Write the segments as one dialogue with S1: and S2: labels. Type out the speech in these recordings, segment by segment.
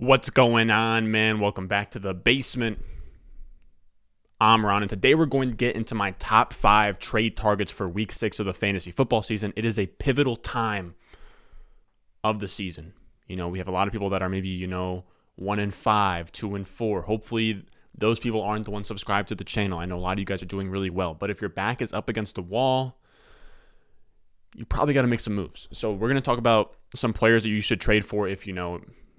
S1: What's going on, man? Welcome back to the basement. I'm Ron, and today we're going to get into my top 5 trade targets for week 6 of the fantasy football season. It is a pivotal time of the season. We have a lot of people that are maybe, 1-5, 2-4. Hopefully, those people aren't the ones subscribed to the channel. I know a lot of you guys are doing really well, but if your back is up against the wall, you probably got to make some moves. So we're going to talk about some players that you should trade for if,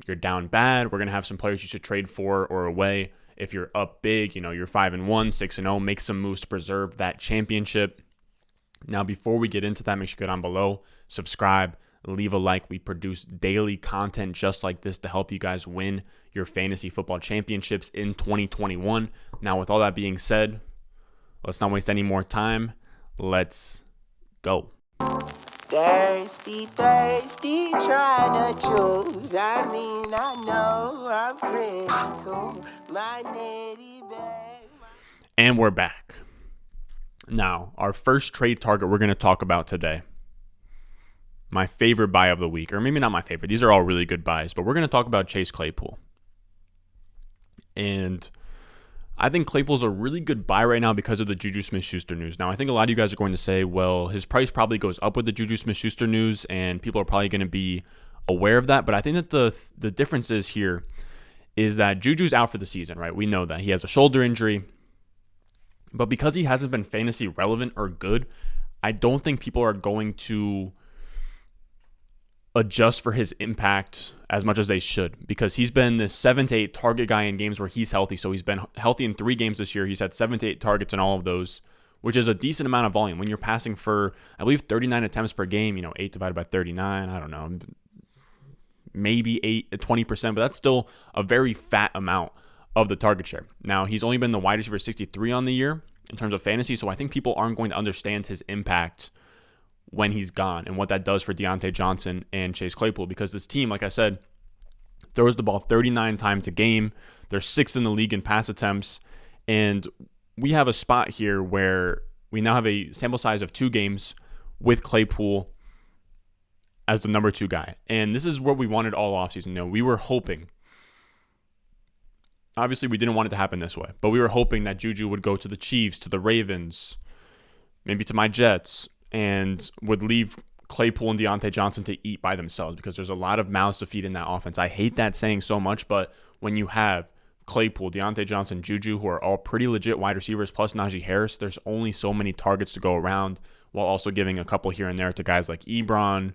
S1: you're down bad. We're going to have some players you should trade for or away. If you're up big, you're 5-1, 6-0, make some moves to preserve that championship. Now, before we get into that, make sure you go down below, subscribe, leave a like. We produce daily content just like this to help you guys win your fantasy football championships in 2021. Now, with all that being said, let's not waste any more time. Let's go.
S2: Thirsty, trying to choose. I know I'm pretty cool. My nitty bag.
S1: And we're back. Now, our first trade target we're going to talk about today. My favorite buy of the week, or maybe not my favorite. These are all really good buys, but we're going to talk about Chase Claypool. And I think Claypool's a really good buy right now because of the Juju Smith-Schuster news. Now, I think a lot of you guys are going to say, well, his price probably goes up with the Juju Smith-Schuster news, and people are probably going to be aware of that. But I think that the difference is here is that Juju's out for the season, right? We know that. He has a shoulder injury. But because he hasn't been fantasy relevant or good, I don't think people are going to adjust for his impact as much as they should, because he's been this 7 to 8 target guy in games where he's healthy. So he's been healthy in 3 games this year. He's had 7 to 8 targets in all of those, which is a decent amount of volume. When you're passing for, I believe, 39 attempts per game, 8 divided by 39, I don't know, maybe 20%, but that's still a very fat amount of the target share. Now, he's only been the wide receiver 63 on the year in terms of fantasy, so I think people aren't going to understand his impact when he's gone and what that does for Diontae Johnson and Chase Claypool, because this team, like I said, throws the ball 39 times a game. They're 6th in the league in pass attempts, and we have a spot here where we now have a sample size of 2 games with Claypool as the number 2 guy, and this is what we wanted all offseason. We were hoping, obviously we didn't want it to happen this way, but we were hoping that Juju would go to the Chiefs, to the Ravens, maybe to my Jets, and would leave Claypool and Diontae Johnson to eat by themselves, because there's a lot of mouths to feed in that offense. I hate that saying so much, but when you have Claypool, Diontae Johnson, Juju, who are all pretty legit wide receivers, plus Najee Harris, there's only so many targets to go around, while also giving a couple here and there to guys like Ebron,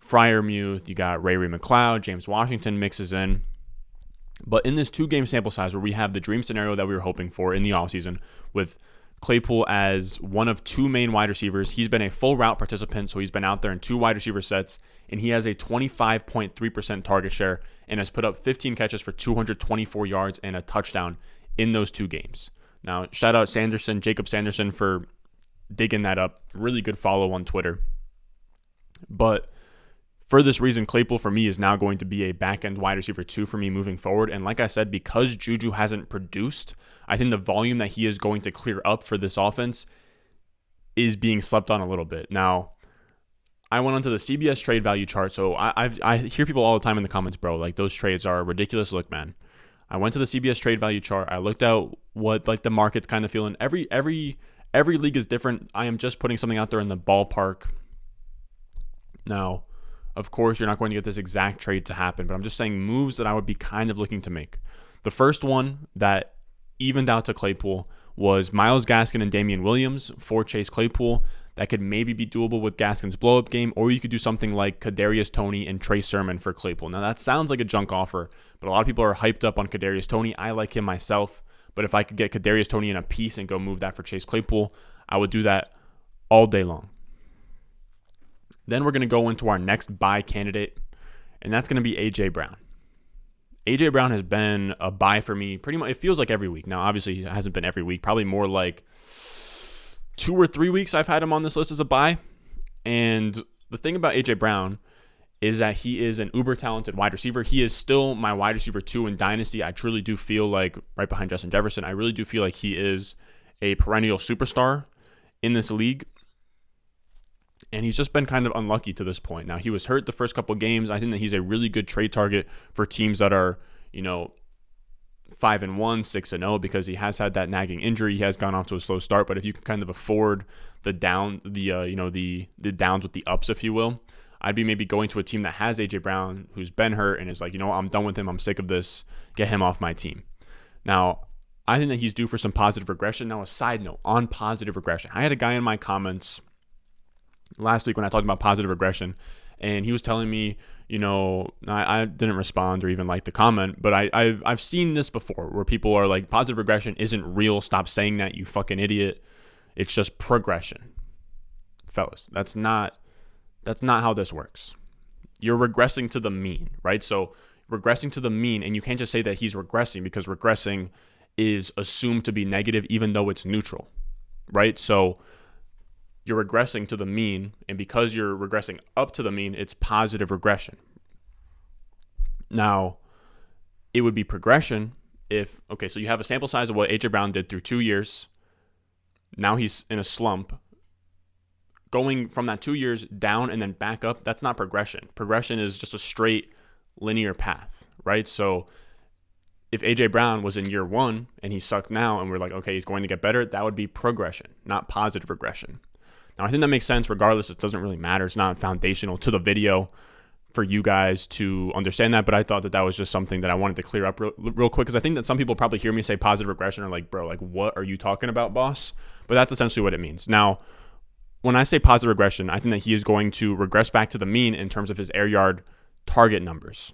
S1: Freiermuth. You got Ray McLeod, James Washington mixes in. But in this 2-game sample size where we have the dream scenario that we were hoping for in the offseason with Claypool as one of 2 main wide receivers. He's been a full route participant, so he's been out there in 2 wide receiver sets, and he has a 25.3% target share and has put up 15 catches for 224 yards and a touchdown in those 2 games. Now, shout out Jacob Sanderson, for digging that up. Really good follow on Twitter. But for this reason, Claypool for me is now going to be a back-end wide receiver 2 for me moving forward. And like I said, because Juju hasn't produced, I think the volume that he is going to clear up for this offense is being slept on a little bit. Now, I went onto the CBS trade value chart. So I hear people all the time in the comments, bro, like those trades are ridiculous. Look, man, I went to the CBS trade value chart. I looked out what like the market's kind of feeling. Every league is different. I am just putting something out there in the ballpark. Now, of course, you're not going to get this exact trade to happen, but I'm just saying moves that I would be kind of looking to make. The first one that evened out to Claypool was Myles Gaskin and Darrell Williams for Chase Claypool. That could maybe be doable with Gaskin's blow-up game, or you could do something like Kadarius Toney and Trey Sermon for Claypool. Now, that sounds like a junk offer, but a lot of people are hyped up on Kadarius Toney. I like him myself, but if I could get Kadarius Toney in a piece and go move that for Chase Claypool, I would do that all day long. Then we're going to go into our next buy candidate, and that's going to be A.J. Brown. A.J. Brown has been a buy for me pretty much. It feels like every week. Now, obviously, it hasn't been every week. Probably more like 2 or 3 weeks I've had him on this list as a buy. And the thing about A.J. Brown is that he is an uber talented wide receiver. He is still my wide receiver 2 in Dynasty. I truly do feel like, right behind Justin Jefferson, I really do feel like he is a perennial superstar in this league. And he's just been kind of unlucky to this point. Now, he was hurt the first couple games. I think that he's a really good trade target for teams that are, 5-1, 6-0, because he has had that nagging injury. He has gone off to a slow start, but if you can kind of afford the downs with the ups, if you will, I'd be maybe going to a team that has AJ Brown, who's been hurt, and is like, I'm done with him. I'm sick of this. Get him off my team. Now, I think that he's due for some positive regression. Now, a side note on positive regression, I had a guy in my comments last week when I talked about positive regression, and he was telling me, I didn't respond or even like the comment, but I've seen this before where people are like, positive regression isn't real. Stop saying that, you fucking idiot. It's just progression. Fellas, that's not how this works. You're regressing to the mean, right? So regressing to the mean, and you can't just say that he's regressing, because regressing is assumed to be negative even though it's neutral, right? So you're regressing to the mean, and because you're regressing up to the mean, it's positive regression. Now, it would be progression if, so you have a sample size of what AJ Brown did through 2 years. Now he's in a slump. Going from that 2 years down and then back up, that's not progression. Progression is just a straight linear path, right? So if AJ Brown was in year 1 and he sucked now and we're like, okay, he's going to get better, that would be progression, not positive regression. Now, I think that makes sense. Regardless, it doesn't really matter. It's not foundational to the video for you guys to understand that, but I thought that was just something that I wanted to clear up real quick, because I think that some people probably hear me say positive regression are like, bro, like, what are you talking about, boss? But that's essentially what it means. Now, when I say positive regression, I think that he is going to regress back to the mean in terms of his air yard target numbers,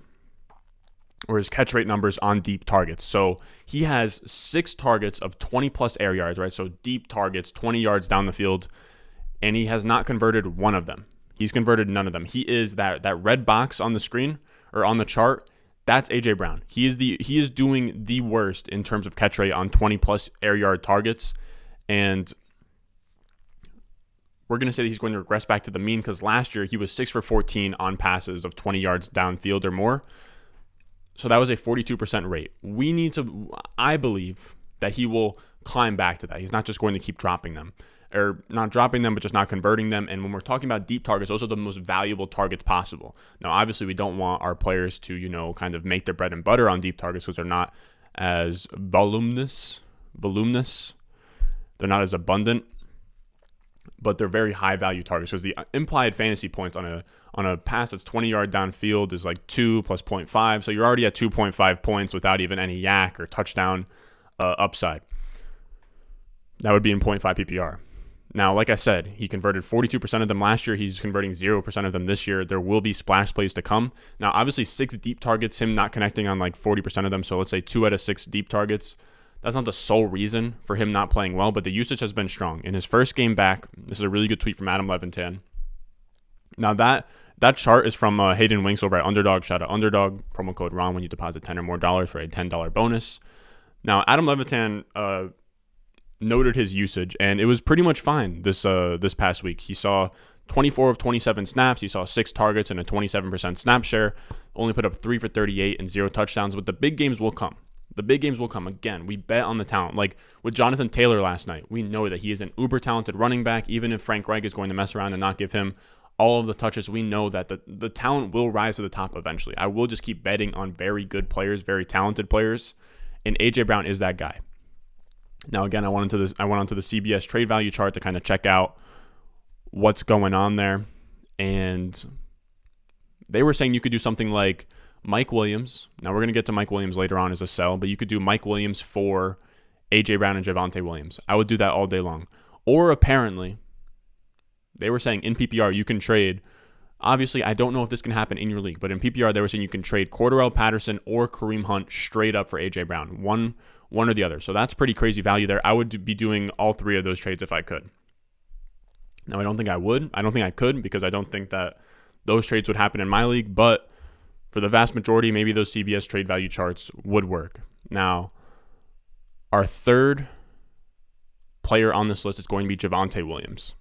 S1: or his catch rate numbers on deep targets. So he has 6 targets of 20 plus air yards, right? So deep targets, 20 yards down the field, and he has not converted one of them. He's converted none of them. He is that red box on the screen or on the chart. That's AJ Brown. He is doing the worst in terms of catch rate on 20 plus air yard targets, and we're going to say that he's going to regress back to the mean, because last year he was 6 for 14 on passes of 20 yards downfield or more. So that was a 42% rate. I believe that he will climb back to that. He's not just going to keep dropping them, or not dropping them, but just not converting them. And when we're talking about deep targets, those are the most valuable targets possible. Now, obviously, we don't want our players to, kind of make their bread and butter on deep targets, because they're not as voluminous. They're not as abundant, but they're very high value targets, because the implied fantasy points on a pass that's 20 yard downfield is like 2 plus 0.5. So you're already at 2.5 points without even any yak or touchdown upside. That would be in 0.5 PPR. Now, like I said, he converted 42% of them last year. He's converting 0% of them this year. There will be splash plays to come. Now, obviously, 6 deep targets, him not connecting on like 40% of them. So let's say 2 out of 6 deep targets. That's not the sole reason for him not playing well, but the usage has been strong. In his first game back, this is a really good tweet from Adam Levitan. Now, that chart is from Hayden Winks over at Underdog. Shout out Underdog. Promo code RON when you deposit $10 or more for a $10 bonus. Now, Adam Levitan noted his usage, and it was pretty much fine this past week. He saw 24 of 27 snaps. He saw 6 targets and a 27% snap share. Only put up 3 for 38 and 0 touchdowns, but the big games will come. The big games will come. Again, we bet on the talent. Like with Jonathan Taylor last night, we know that he is an uber talented running back. Even if Frank Reich is going to mess around and not give him all of the touches, we know that the talent will rise to the top eventually. I will just keep betting on very good players, very talented players, and AJ Brown is that guy. Now, again, I went onto the CBS trade value chart to kind of check out what's going on there, and they were saying you could do something like Mike Williams. Now, we're going to get to Mike Williams later on as a sell, but you could do Mike Williams for AJ Brown and Javonte Williams. I would do that all day long. Or apparently, they were saying in PPR you can trade. Obviously, I don't know if this can happen in your league, but in PPR they were saying you can trade Cordarrelle Patterson or Kareem Hunt straight up for AJ Brown, one or the other. So that's pretty crazy value there. I would be doing all 3 of those trades if I could. Now, I don't think I would. I don't think I could, because I don't think that those trades would happen in my league, but for the vast majority, maybe those CBS trade value charts would work. Now, our third player on this list is going to be Javonte Williams.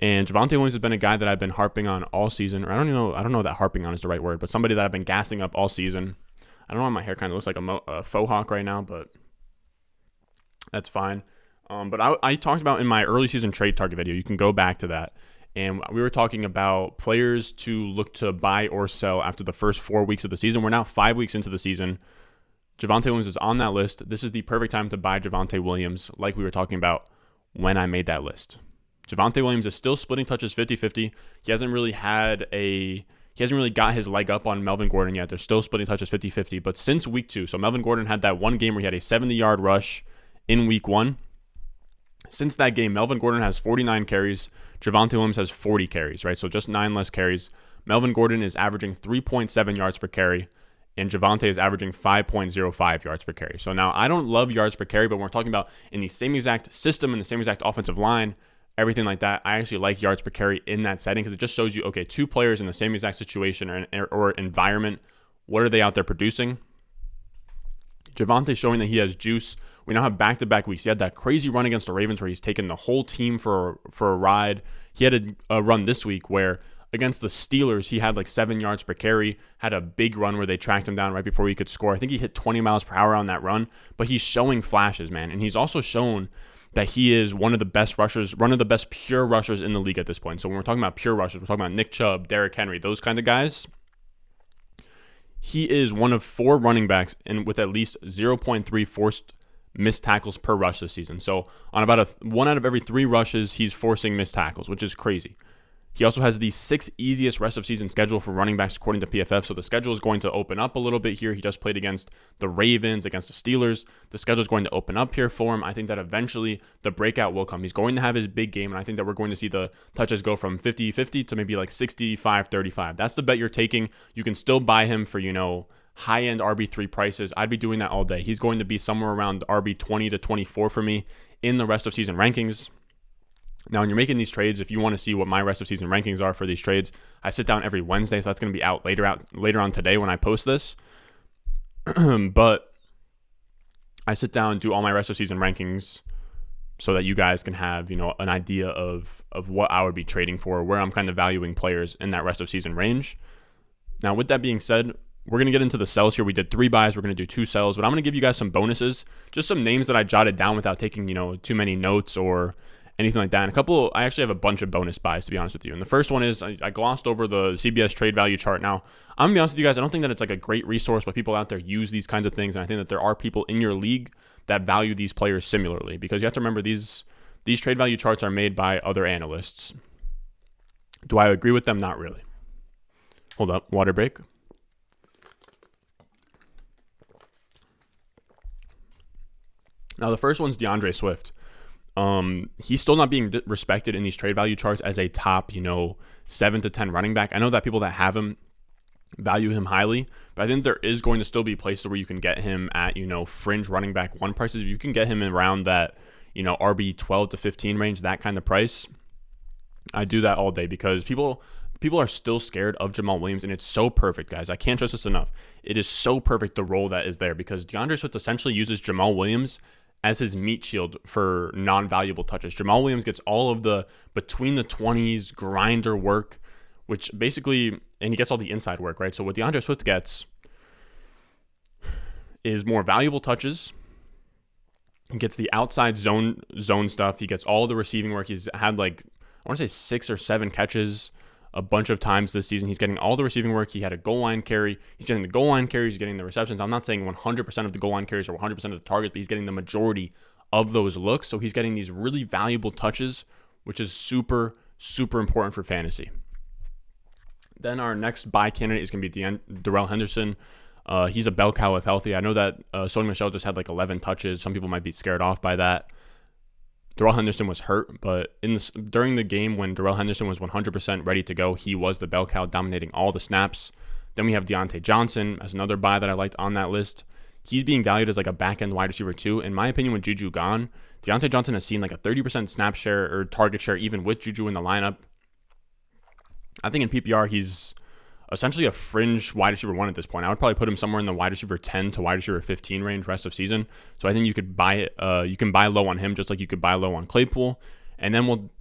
S1: And Javonte Williams has been a guy that I've been harping on all season. Or I don't know that harping on is the right word, but somebody that I've been gassing up all season. I don't know, my hair kind of looks like a faux hawk right now, but that's fine. But I talked about in my early season trade target video, you can go back to that. And we were talking about players to look to buy or sell after the first 4 weeks of the season. We're now 5 weeks into the season. Javonte Williams is on that list. This is the perfect time to buy Javonte Williams, like we were talking about when I made that list. Javonte Williams is still splitting touches 50-50. He hasn't really got his leg up on Melvin Gordon yet. They're still splitting touches 50-50. But since week 2, so Melvin Gordon had that one game where he had a 70-yard rush in week 1. Since that game, Melvin Gordon has 49 carries. Javonte Williams has 40 carries, right? So just 9 less carries. Melvin Gordon is averaging 3.7 yards per carry, and Javonte is averaging 5.05 yards per carry. So now I don't love yards per carry, but when we're talking about in the same exact system, in the same exact offensive line, everything like that, I actually like yards per carry in that setting because it just shows you, okay, 2 players in the same exact situation or environment, what are they out there producing? Javonte showing that he has juice. We now have back-to-back weeks. He had that crazy run against the Ravens where he's taken the whole team for a ride. He had a run this week where against the Steelers, he had like 7 yards per carry, had a big run where they tracked him down right before he could score. I think he hit 20 miles per hour on that run, but he's showing flashes, man. And he's also shown that he is one of the best rushers, one of the best pure rushers in the league at this point. So when we're talking about pure rushers, we're talking about Nick Chubb, Derrick Henry, those kinds of guys. He is one of 4 running backs and with at least 0.3 forced missed tackles per rush this season. So on about 1 out of every 3 rushes, he's forcing missed tackles, which is crazy. He also has the 6th easiest rest of season schedule for running backs according to PFF. So the schedule is going to open up a little bit here. He just played against the Ravens, against the Steelers. The schedule is going to open up here for him. I think that eventually the breakout will come. He's going to have his big game, and I think that we're going to see the touches go from 50-50 to maybe like 65-35. That's the bet you're taking. You can still buy him for, high-end RB3 prices. I'd be doing that all day. He's going to be somewhere around RB 20 to 24 for me in the rest of season rankings. Now, when you're making these trades, if you want to see what my rest of season rankings are for these trades, I sit down every Wednesday, so that's going to be out later on today when I post this. But I sit down and do all my rest of season rankings so that you guys can have, an idea of what I would be trading for, where I'm kind of valuing players in that rest of season range. Now, with that being said, we're going to get into the sells here. We did 3 buys. We're going to do 2 sells, but I'm going to give you guys some bonuses, just some names that I jotted down without taking, too many notes or anything like that. And I actually have a bunch of bonus buys, to be honest with you. And the first one is I glossed over the CBS trade value chart. Now, I'm going to be honest with you guys, I don't think that it's like a great resource, but people out there use these kinds of things. And I think that there are people in your league that value these players similarly, because you have to remember these trade value charts are made by other analysts. Do I agree with them? Not really. Hold up, water break. Now, the first one's DeAndre Swift. He's still not being respected in these trade value charts as a top, 7 to 10 running back. I know that people that have him value him highly, but I think there is going to still be places where you can get him at, fringe running back 1 prices. If you can get him around that, RB 12 to 15 range, that kind of price, I do that all day because people are still scared of Jamal Williams, and it's so perfect, guys. I can't stress this enough. It is so perfect, the role that is there, because DeAndre Swift essentially uses Jamal Williams as his meat shield for non-valuable touches. Jamal Williams gets all of the between the 20s grinder work, which basically, and he gets all the inside work, right? So what DeAndre Swift gets is more valuable touches. He gets the outside zone stuff. He gets all the receiving work. He's had I want to say 6 or 7 catches a bunch of times this season. He's getting all the receiving work. He had a goal line carry. He's getting the goal line carries. He's getting the receptions. I'm not saying 100% of the goal line carries or 100% of the targets, but he's getting the majority of those looks. So he's getting these really valuable touches, which is super, super important for fantasy. Then our next buy candidate is going to be Darrell Henderson. He's a bell cow if healthy. I know that Sony Michel just had 11 touches. Some people might be scared off by that. Darrell Henderson was hurt, but during the game when Darrell Henderson was 100% ready to go, he was the bell cow, dominating all the snaps. Then we have Diontae Johnson as another buy that I liked on that list. He's being valued as a back-end wide receiver too. In my opinion, with Juju gone, Diontae Johnson has seen a 30% snap share or target share even with Juju in the lineup. I think in PPR, he's essentially a fringe wide receiver 1 at this point. I would probably put him somewhere in the wide receiver 10 to wide receiver 15 range rest of season. So I think you could buy it. You can buy low on him just like you could buy low on Claypool. And then we'll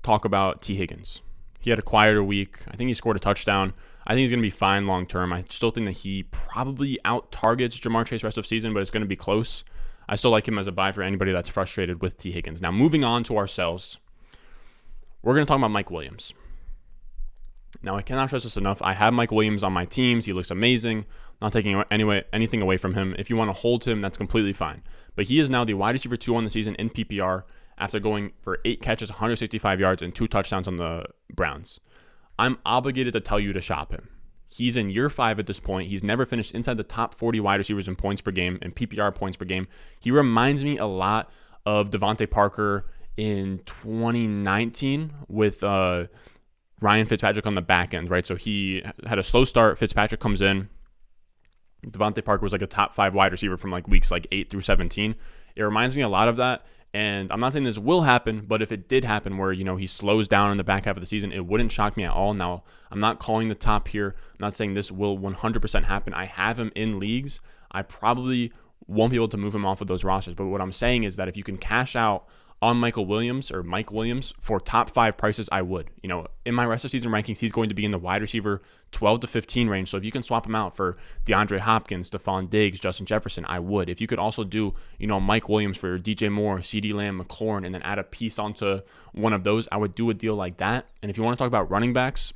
S1: talk about T. Higgins. He had a quieter week. I think he scored a touchdown. I think he's going to be fine long term. I still think that he probably out targets Jamar Chase rest of season, but it's going to be close. I still like him as a buy for anybody that's frustrated with T. Higgins. Now moving on to our sells. we're going to talk about Mike Williams. Now, I cannot stress this enough. I have Mike Williams on my teams. He looks amazing. Not taking anything away from him. If you want to hold him, that's completely fine. But he is now the wide receiver 2 on the season in PPR after going for 8 catches, 165 yards, and 2 touchdowns on the Browns. I'm obligated to tell you to shop him. He's in year 5 at this point. He's never finished inside the top 40 wide receivers in points per game and PPR points per game. He reminds me a lot of Devontae Parker in 2019 with Ryan Fitzpatrick on the back end, right? So he had a slow start. Fitzpatrick comes in. Devontae Parker was like a top 5 wide receiver from like weeks like 8 through 17. It reminds me a lot of that. And I'm not saying this will happen, but if it did happen where, he slows down in the back half of the season, it wouldn't shock me at all. Now, I'm not calling the top here. I'm not saying this will 100% happen. I have him in leagues. I probably won't be able to move him off of those rosters. But what I'm saying is that if you can cash out on Mike Williams for top 5 prices, I would. In my rest of season rankings, he's going to be in the wide receiver 12 to 15 range. So if you can swap him out for DeAndre Hopkins, Stephon Diggs, Justin Jefferson, I would. If you could also do, Mike Williams for DJ Moore, CeeDee Lamb, McLaurin, and then add a piece onto one of those, I would do a deal like that. And if you want to talk about running backs,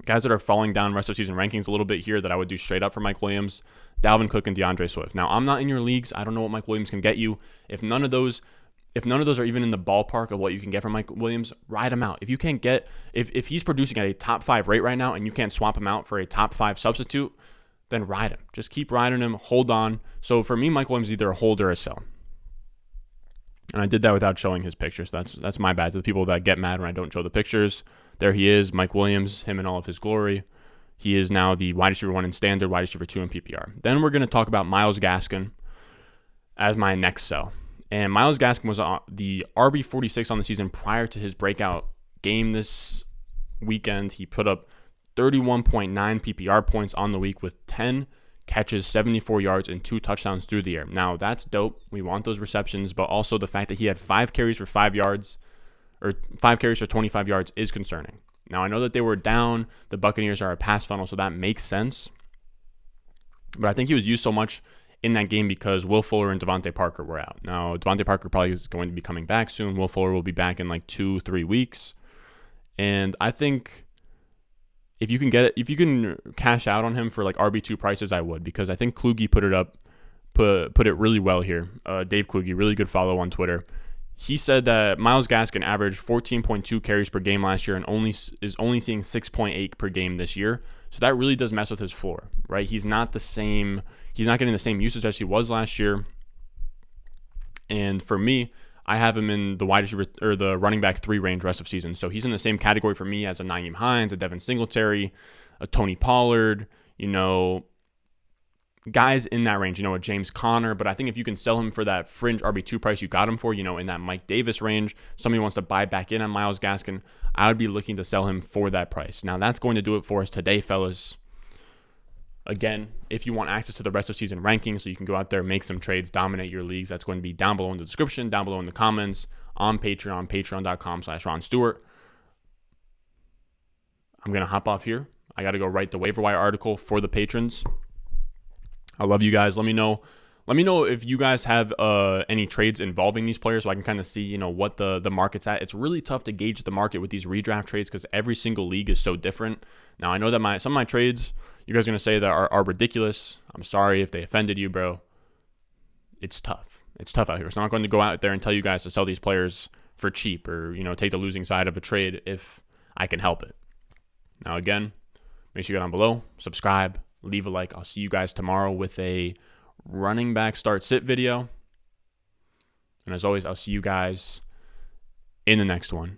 S1: guys that are falling down rest of season rankings a little bit here that I would do straight up for Mike Williams, Dalvin Cook and DeAndre Swift. Now, I'm not in your leagues. I don't know what Mike Williams can get you. If none of those are even in the ballpark of what you can get from Mike Williams, ride him out. If you can't get, if he's producing at a top 5 rate right now and you can't swap him out for a top 5 substitute, then ride him. Just keep riding him, hold on. So for me, Mike Williams is either a hold or a sell. And I did that without showing his pictures. That's my bad to the people that get mad when I don't show the pictures. There he is, Mike Williams, him in all of his glory. He is now the wide receiver 1 in standard, wide receiver 2 in PPR. Then we're going to talk about Myles Gaskin as my next sell. And Myles Gaskin was the RB46 on the season prior to his breakout game this weekend. He put up 31.9 PPR points on the week with 10 catches, 74 yards, and 2 touchdowns through the air. Now, that's dope. We want those receptions, but also the fact that he had 5 carries for 5 yards, or 5 carries for 25 yards is concerning. Now, I know that they were down. The Buccaneers are a pass funnel, so that makes sense. But I think he was used so much in that game because Will Fuller and Devontae Parker were out. Now, Devontae Parker probably is going to be coming back soon. Will Fuller will be back in like 2-3 weeks. And I think if you can cash out on him for like RB2 prices, I would, because I think Kluge put it really well here. Dave Kluge, really good follow on Twitter. He said that Myles Gaskin averaged 14.2 carries per game last year and is only seeing 6.8 per game this year. So that really does mess with his floor, right? He's not getting the same usage as he was last year. And for me, I have him in the wide receiver or the running back 3 range rest of season. So he's in the same category for me as a Nyheim Hines, a Devin Singletary, a Tony Pollard, guys in that range, a James Conner. But I think if you can sell him for that fringe RB2 price you got him for, in that Mike Davis range, somebody wants to buy back in on Myles Gaskin, I would be looking to sell him for that price. Now, that's going to do it for us today, fellas. Again, if you want access to the rest of season rankings so you can go out there, make some trades, dominate your leagues, that's going to be down below in the description, down below in the comments, on Patreon, patreon.com/Ron Stewart. I'm going to hop off here. I got to go write the waiver wire article for the patrons. I love you guys. Let me know if you guys have any trades involving these players so I can kind of see, what the market's at. It's really tough to gauge the market with these redraft trades because every single league is so different. Now, I know that some of my trades, you guys are going to say that are ridiculous. I'm sorry if they offended you, bro. It's tough. It's tough out here. So I'm not going to go out there and tell you guys to sell these players for cheap or, take the losing side of a trade if I can help it. Now, again, make sure you go down below, subscribe, leave a like. I'll see you guys tomorrow with a running back start sit video. And as always, I'll see you guys in the next one.